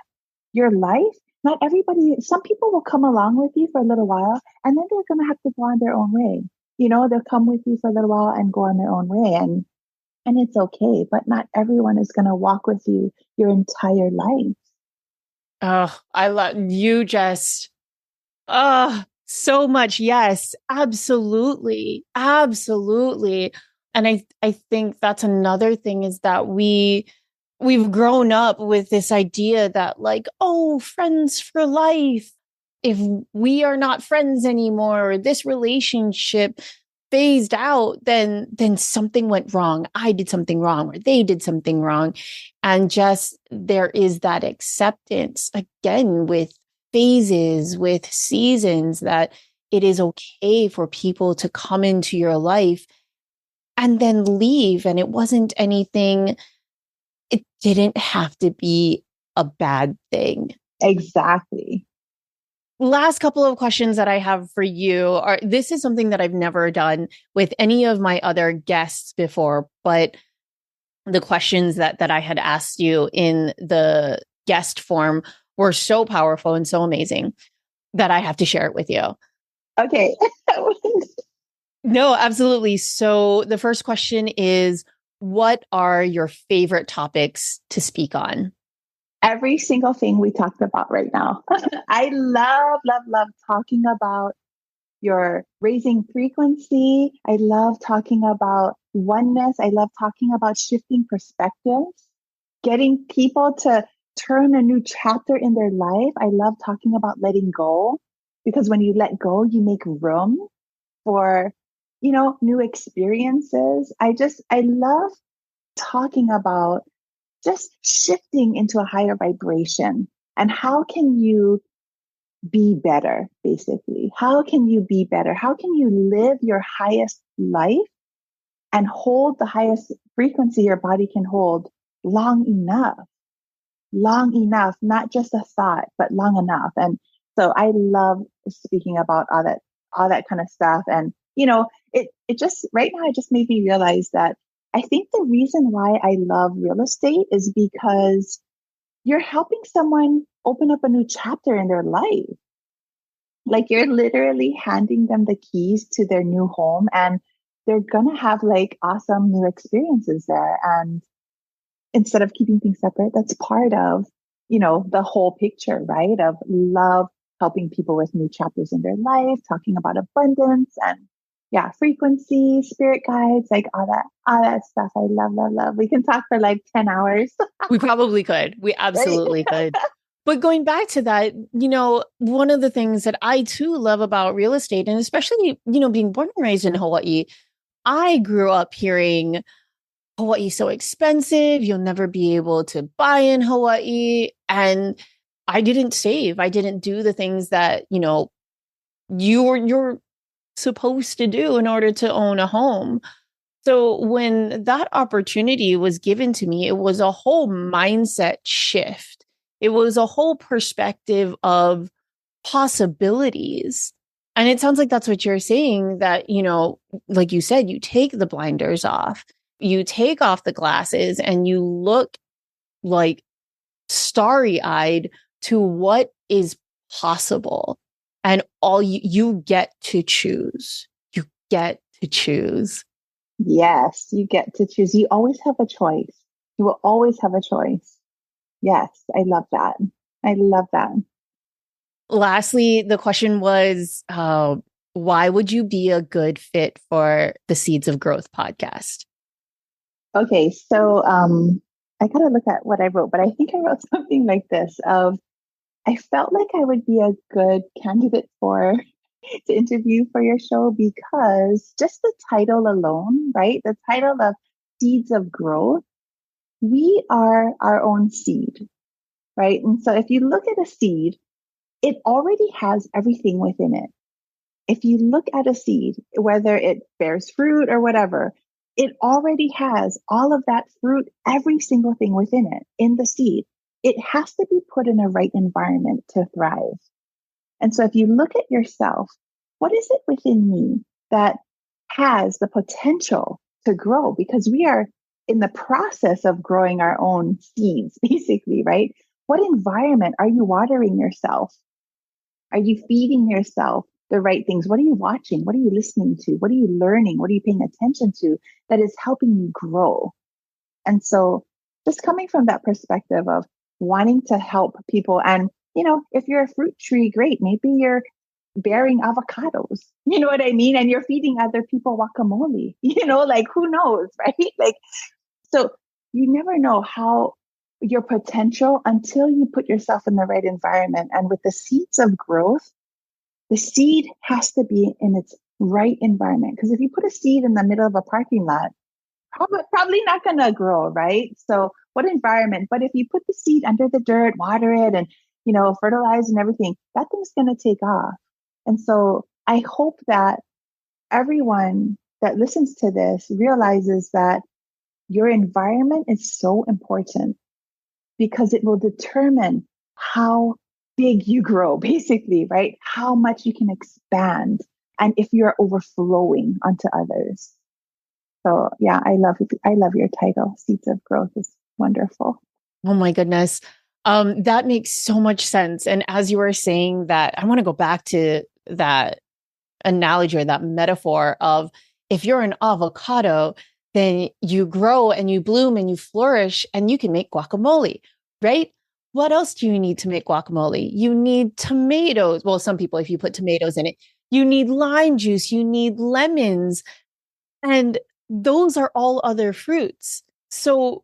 your life. Not everybody, some people will come along with you for a little while, and then they're going to have to go on their own way. They'll come with you for a little while and go on their own way. And it's okay, but not everyone is going to walk with you your entire life. Oh, I love you just, oh, so much. Yes, absolutely. Absolutely. And I think that's another thing, is that we've grown up with this idea that, like, oh, friends for life. If we are not friends anymore, or this relationship phased out, then something went wrong. I did something wrong, or they did something wrong. And just, there is that acceptance again with phases, with seasons, that it is okay for people to come into your life and then leave. And it wasn't anything, it didn't have to be a bad thing. Exactly. Last couple of questions that I have for you are, this is something that I've never done with any of my other guests before, but the questions that I had asked you in the guest form were so powerful and so amazing that I have to share it with you. Okay. No, absolutely. So the first question is, what are your favorite topics to speak on? Every single thing we talked about right now. I love, love, love talking about your raising frequency. I love talking about oneness. I love talking about shifting perspectives, getting people to turn a new chapter in their life. I love talking about letting go, because when you let go, you make room for, new experiences. I love talking about just shifting into a higher vibration, and how can you be better, basically. How can you be better? How can you live your highest life and hold the highest frequency your body can hold long enough, not just a thought, but long enough. And so I love speaking about all that kind of stuff. And, it just, right now, it just made me realize that I think the reason why I love real estate is because you're helping someone open up a new chapter in their life. Like, you're literally handing them the keys to their new home, and they're going to have like awesome new experiences there. And instead of keeping things separate, that's part of, the whole picture, right? Of love, helping people with new chapters in their life, talking about abundance and frequency, spirit guides, like all that stuff. I love, love, love. We can talk for like 10 hours. We probably could. We absolutely Right? could. But going back to that, one of the things that I too love about real estate, and especially, being born and raised in Hawaii, I grew up hearing Hawaii's so expensive. You'll never be able to buy in Hawaii. And I didn't save. I didn't do the things that, you're supposed to do in order to own a home. So when that opportunity was given to me, it was a whole mindset shift. It was a whole perspective of possibilities. And it sounds like that's what you're saying, that, like you said, you take the blinders off, you take off the glasses, and you look like starry-eyed to what is possible. And all you get to choose. You get to choose. Yes, you get to choose. You always have a choice. You will always have a choice. Yes, I love that. I love that. Lastly, the question was, why would you be a good fit for the Seeds of Growth podcast? Okay, so I gotta look at what I wrote, but I think I wrote something like this of, I felt like I would be a good candidate to interview for your show because just the title alone, right? The title of Seeds of Growth, we are our own seed, right? And so if you look at a seed, it already has everything within it. If you look at a seed, whether it bears fruit or whatever, it already has all of that fruit, every single thing within it, in the seed. It has to be put in a right environment to thrive. And so if you look at yourself, what is it within me that has the potential to grow? Because we are in the process of growing our own seeds, basically, right? What environment are you watering yourself? Are you feeding yourself the right things? What are you watching? What are you listening to? What are you learning? What are you paying attention to that is helping you grow? And so just coming from that perspective of wanting to help people. And, if you're a fruit tree, great. Maybe you're bearing avocados. You know what I mean? And you're feeding other people guacamole, like who knows, right? Like, so you never know how your potential until you put yourself in the right environment. And with the seeds of growth, the seed has to be in its right environment. Because if you put a seed in the middle of a parking lot, probably not going to grow, right? So what environment? But if you put the seed under the dirt, water it, and, fertilize and everything, that thing's going to take off. And so I hope that everyone that listens to this realizes that your environment is so important because it will determine how big you grow, basically, right? How much you can expand and if you're overflowing onto others. So yeah, I love your title. Seeds of Growth is wonderful. Oh my goodness. That makes so much sense. And as you were saying that, I want to go back to that analogy or that metaphor of, if you're an avocado, then you grow and you bloom and you flourish and you can make guacamole, right? What else do you need to make guacamole? You need tomatoes. Well, some people, if you put tomatoes in it, you need lime juice, you need lemons, and those are all other fruits. So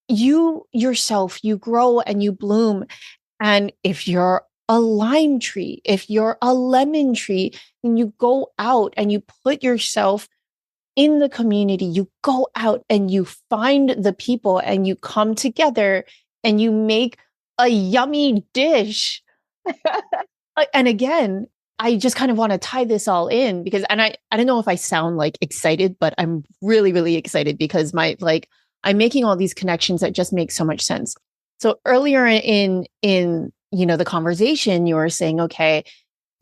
you yourself, you grow and you bloom. And if you're a lime tree, if you're a lemon tree, and you go out and you put yourself in the community, you go out and you find the people and you come together and you make a yummy dish. And again, I just kind of want to tie this all in because, and I don't know if I sound like excited, but I'm really, really excited because I'm making all these connections that just make so much sense. So earlier in the conversation, you were saying, okay,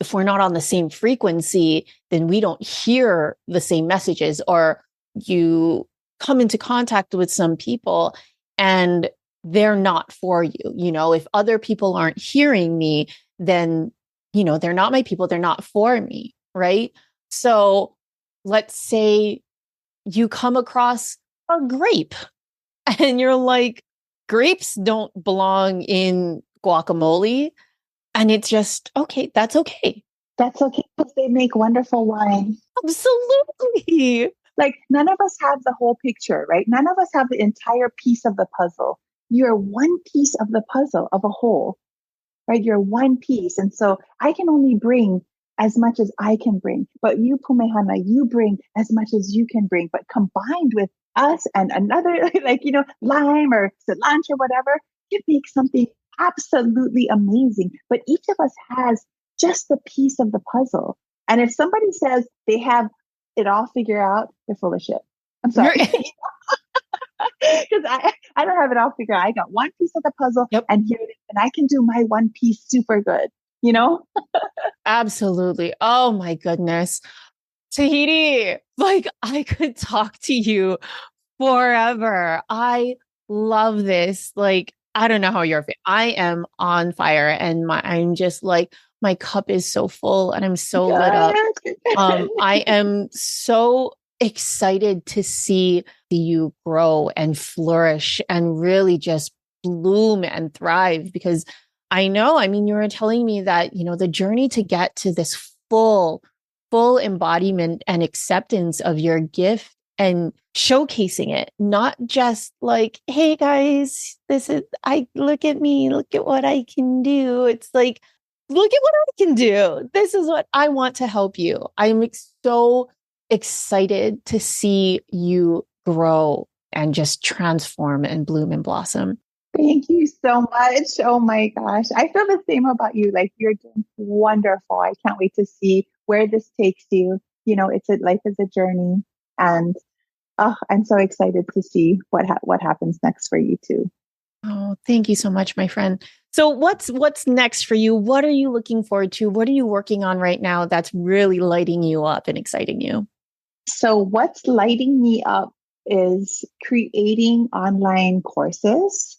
if we're not on the same frequency, then we don't hear the same messages, or you come into contact with some people and they're not for you. If other people aren't hearing me, then, they're not my people. They're not for me. Right. So let's say you come across a grape and you're like, grapes don't belong in guacamole. And it's just, okay, that's okay. That's okay because they make wonderful wine. Absolutely. Like none of us have the whole picture, right? None of us have the entire piece of the puzzle. You're one piece of the puzzle of a whole. right? You're one piece. And so I can only bring as much as I can bring. But you, Pumehana, you bring as much as you can bring. But combined with us and another, like, lime or cilantro, whatever, it makes something absolutely amazing. But each of us has just a piece of the puzzle. And if somebody says they have it all figured out, they're full of shit. I'm sorry. Because I don't have it all figured out. I got one piece of the puzzle, Yep. and here it is. And I can do my one piece super good, Absolutely. Oh my goodness. Tahiti, like I could talk to you forever. I love this. Like, I don't know how you're feeling. I am on fire and I'm just like, my cup is so full and I'm so lit up. I am so excited to see you grow and flourish and really just bloom and thrive because I mean, you were telling me that, the journey to get to this full embodiment and acceptance of your gift and showcasing it, not just like, hey guys, look at me, look at what I can do. It's like, look at what I can do. This is what I want to help you. I'm so excited to see you grow and just transform and bloom and blossom. Thank you so much. Oh my gosh. I feel the same about you. Like you're doing wonderful. I can't wait to see where this takes you. Life is a journey. And I'm so excited to see what happens next for you too. Oh, thank you so much, my friend. So what's next for you? What are you looking forward to? What are you working on right now that's really lighting you up and exciting you? So what's lighting me up is creating online courses.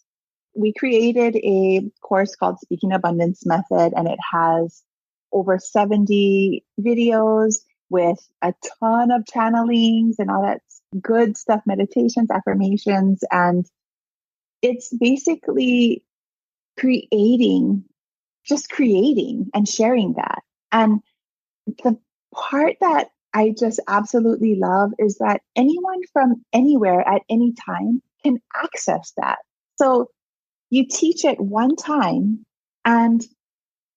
We created a course called Speaking Abundance Method, and it has over 70 videos with a ton of channelings and all that good stuff, meditations, affirmations. And it's basically creating and sharing that. And the part that I just absolutely love is that anyone from anywhere at any time can access that. So you teach it one time and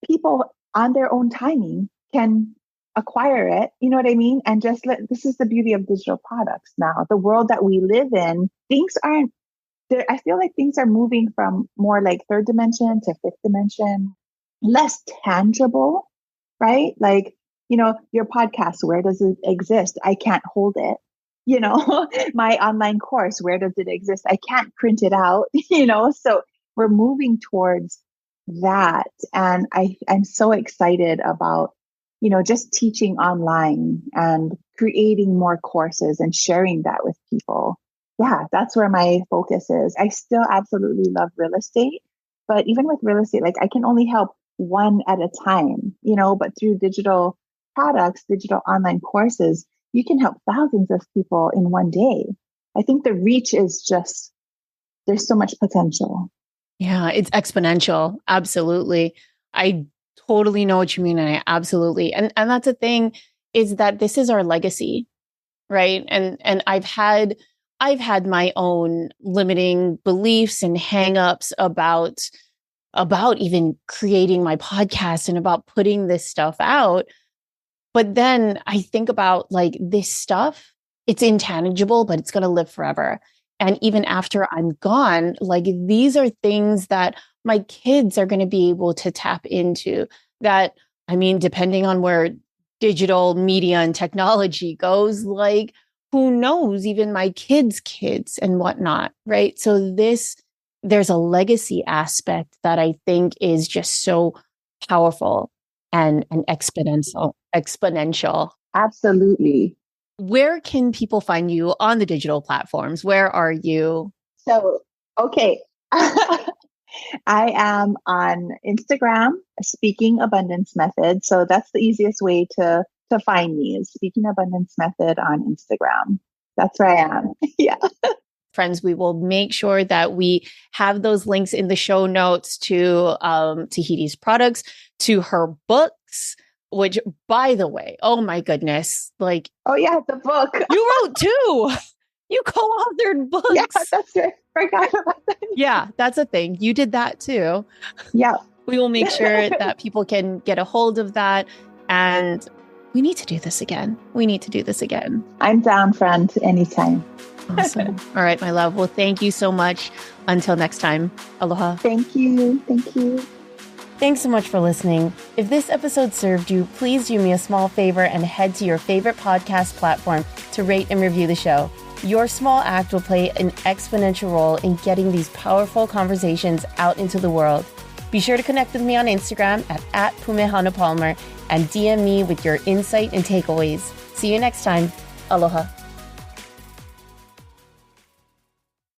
people on their own timing can acquire it. You know what I mean? And this is the beauty of digital products now. The world that we live in, things aren't there. I feel like things are moving from more like third dimension to fifth dimension, less tangible, right? Like, your podcast, where does it exist? I can't hold it. My online course, where does it exist? I can't print it out, so we're moving towards that. And I'm so excited about, just teaching online and creating more courses and sharing that with people. Yeah, that's where my focus is. I still absolutely love real estate, but even with real estate, like I can only help one at a time, but through digital products, digital online courses, you can help thousands of people in one day. I think the reach is there's so much potential. Yeah, it's exponential. Absolutely. I totally know what you mean. And I absolutely, and that's the thing is that this is our legacy, right? And I've had my own limiting beliefs and hangups about even creating my podcast and about putting this stuff out. But then I think about like this stuff, it's intangible, but it's going to live forever. And even after I'm gone, like these are things that my kids are going to be able to tap into that. I mean, depending on where digital media and technology goes, like who knows, even my kids' kids and whatnot. Right. So there's a legacy aspect that I think is just so powerful and exponential. Absolutely. Where can people find you on the digital platforms? Where are you? So, okay. I am on Instagram, Speaking Abundance Method. So that's the easiest way to find me is Speaking Abundance Method on Instagram. That's where I am. Yeah. Friends, we will make sure that we have those links in the show notes to Tahiti's products, to her books, which, by the way, oh my goodness, like, oh yeah, the book. You wrote two. You co-authored books. Yeah, that's right. Forgot about that. Yeah, that's a thing. You did that too. Yeah. We will make sure that people can get a hold of that. And we need to do this again. We need to do this again. I'm down, friend, anytime. Awesome. All right, my love. Well, thank you so much. Until next time. Aloha. Thank you. Thank you. Thanks so much for listening. If this episode served you, please do me a small favor and head to your favorite podcast platform to rate and review the show. Your small act will play an exponential role in getting these powerful conversations out into the world. Be sure to connect with me on Instagram at @PumeHanaPalmer and DM me with your insight and takeaways. See you next time. Aloha.